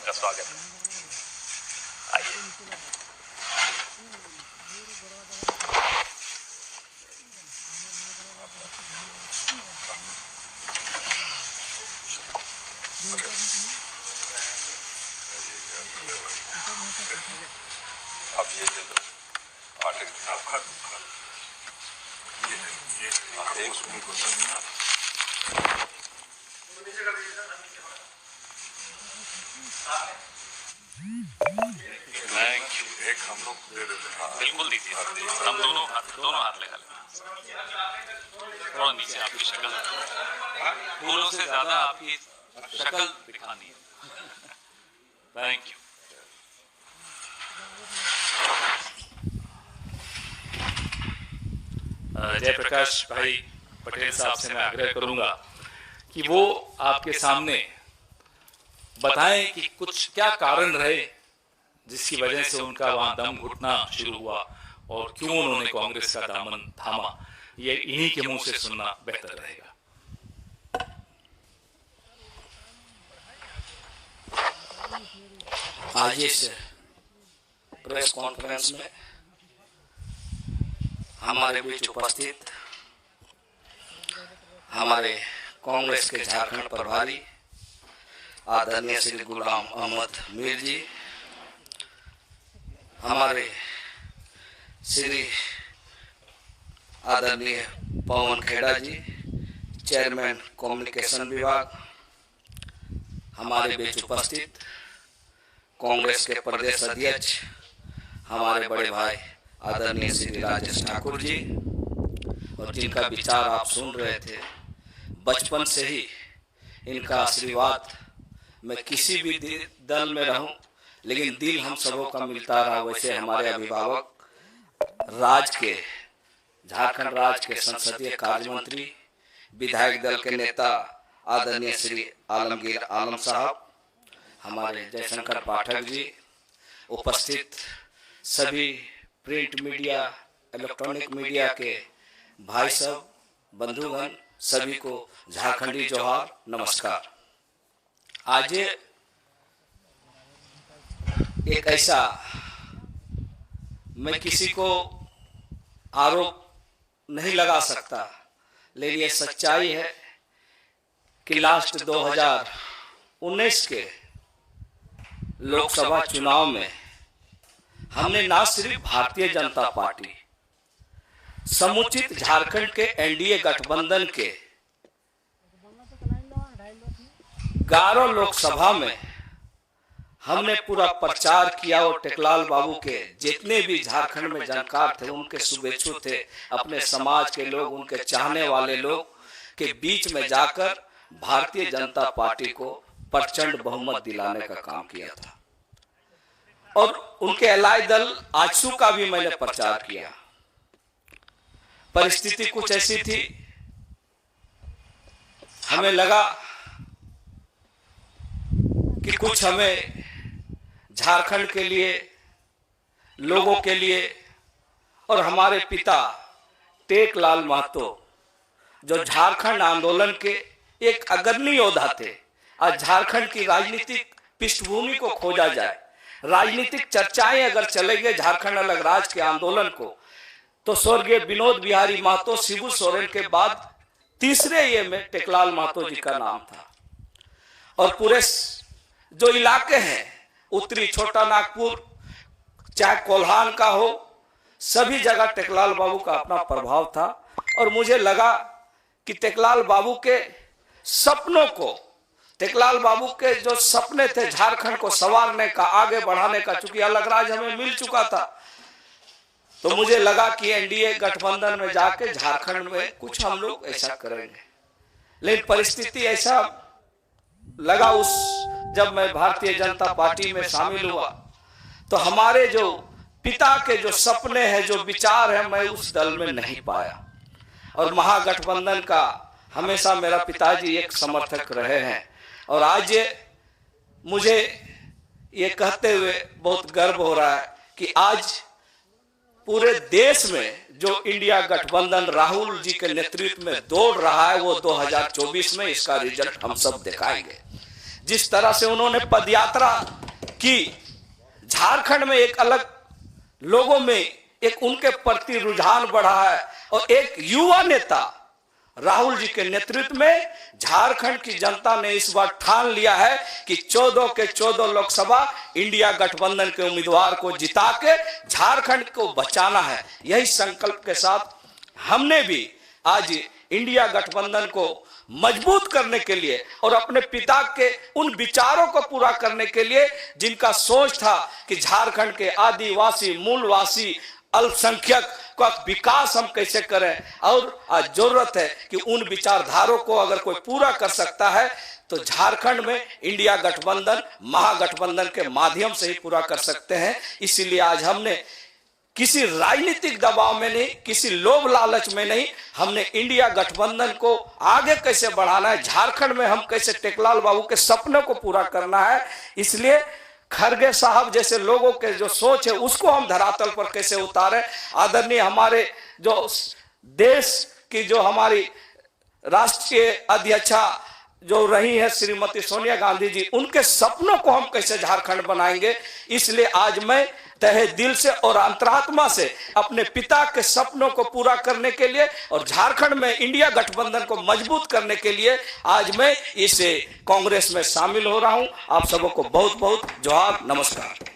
आपका स्वागत है। आइए। अब ये दे दो आटे आपका ये एक उनको एक हम लोग दे देते हैं। बिल्कुल दीजिए, हम दोनों हाथ लगा लेंगे। थोड़ा नीचे आपकी शक्ल, फूलों से ज्यादा आपकी शक्ल दिखानी है। Thank you. जयप्रकाश भाई पटेल साहब से मैं आग्रह करूंगा कि वो आपके सामने बताएं कि कुछ क्या कारण रहे जिसकी वजह से उनका वहां दम घुटना शुरू हुआ और क्यों उन्होंने कांग्रेस का दामन थामा। ये इन्हीं के मुंह से सुनना बेहतर रहेगा। आज इस प्रेस कॉन्फ्रेंस में हमारे बीच उपस्थित हमारे कांग्रेस के झारखंड प्रभारी आदरणीय श्री गुलाम अहमद मीर जी, हमारे श्री आदरणीय पवन खेड़ा जी, चेयरमैन कम्युनिकेशन विभाग, हमारे बीच उपस्थित कांग्रेस के प्रदेश अध्यक्ष हमारे बड़े भाई आदरणीय श्री राजेश ठाकुर जी, और जिनका विचार आप सुन रहे थे। बचपन से ही इनका आशीर्वाद, मैं किसी भी दल में रहूं लेकिन दिल हम सबों का मिलता रहा। वैसे हमारे अभिभावक झारखंड राज्य के संसदीय कार्य मंत्री, विधायक दल के नेता आदरणीय श्री आलमगीर आलम साहब, हमारे जयशंकर पाठक जी, उपस्थित सभी प्रिंट मीडिया, इलेक्ट्रॉनिक मीडिया के भाई सब, बंधुगण, सभी को झारखंडी जोहार, नमस्कार। आज एक ऐसा, मैं किसी को आरोप नहीं लगा सकता, लेकिन ये सच्चाई है कि लास्ट 2019 के लोकसभा चुनाव में हमने ना सिर्फ भारतीय जनता पार्टी, समुचित झारखंड के एनडीए गठबंधन के 11 लोकसभा में हमने पूरा प्रचार किया और टेकलाल बाबू के जितने भी झारखंड में जानकार थे, उनके शुभेच्छु थे, अपने समाज के लोग, उनके चाहने वाले लोग के बीच में जाकर भारतीय जनता पार्टी को प्रचंड बहुमत दिलाने का काम किया था। और उनके एलाय दल आजसू का भी मैंने प्रचार किया। परिस्थिति कुछ ऐसी थी, हमें लगा कि कुछ हमें झारखंड के लिए, लोगों के लिए, और हमारे पिता टेकलाल महतो जो झारखंड आंदोलन के एक अग्रणी योद्धा थे, आज झारखंड की राजनीतिक पृष्ठभूमि को खोजा जाए, राजनीतिक चर्चाएं अगर चलेंगे झारखंड अलग राज्य के आंदोलन को, तो स्वर्गीय विनोद बिहारी महतो, शिबू सोरेन के बाद तीसरे ये में टेकलाल महतो जी का नाम था। और पूरे जो इलाके हैं, उत्तरी छोटा नागपुर, चाहे कोल्हान का हो, सभी जगह टेकलाल बाबू का अपना प्रभाव था। और मुझे लगा कि टेकलाल बाबू के सपनों को, टेकलाल बाबू के जो सपने थे झारखंड को संवारने का, आगे बढ़ाने का, चूंकि अलग राज्य हमें मिल चुका था, तो मुझे लगा कि एनडीए गठबंधन में जाके झारखंड में कुछ हम लोग ऐसा करेंगे। लेकिन परिस्थिति ऐसा लगा, जब मैं भारतीय जनता पार्टी में शामिल हुआ, तो हमारे जो पिता के जो सपने हैं, जो विचार है, मैं उस दल में नहीं पाया। और महागठबंधन का हमेशा मेरा पिताजी एक समर्थक रहे हैं। और आज मुझे ये कहते हुए बहुत गर्व हो रहा है कि आज पूरे देश में जो इंडिया गठबंधन राहुल जी के नेतृत्व में दौड़ रहा है, वो 2024 में इसका रिजल्ट हम सब दिखाएंगे। जिस तरह से उन्होंने पदयात्रा की, झारखंड में एक अलग लोगों में एक उनके प्रति रुझान बढ़ा है और एक युवा नेता राहुल जी के नेतृत्व में झारखंड की जनता ने इस बार ठान लिया है कि 14 के 14 लोकसभा इंडिया गठबंधन के उम्मीदवार को जिता के झारखंड को बचाना है। यही संकल्प के साथ हमने भी आज इंडिया गठबंधन को मजबूत करने के लिए और अपने पिता के उन विचारों को पूरा करने के लिए, जिनका सोच था कि झारखंड के आदिवासी, मूलवासी, अल्पसंख्यक का विकास हम कैसे करें, और आज जरूरत है कि उन विचारधारों को अगर कोई पूरा कर सकता है तो झारखंड में इंडिया गठबंधन, महागठबंधन के माध्यम से ही पूरा कर सकते हैं। इसीलिए आज हमने किसी राजनीतिक दबाव में नहीं, किसी लोभ लालच में नहीं, हमने इंडिया गठबंधन को आगे कैसे बढ़ाना है, झारखंड में हम कैसे टेकलाल बाबू के सपने को पूरा करना है, इसलिए खरगे साहब जैसे लोगों के जो सोच है उसको हम धरातल पर कैसे उतारें। आदरणीय हमारे जो देश की जो हमारी राष्ट्रीय अध्यक्षा जो रही है श्रीमती सोनिया गांधी जी, उनके सपनों को हम कैसे झारखंड बनाएंगे। इसलिए आज मैं तहे दिल से और अंतरात्मा से अपने पिता के सपनों को पूरा करने के लिए और झारखंड में इंडिया गठबंधन को मजबूत करने के लिए आज मैं इस कांग्रेस में शामिल हो रहा हूं। आप सबों को बहुत बहुत जोहार, नमस्कार।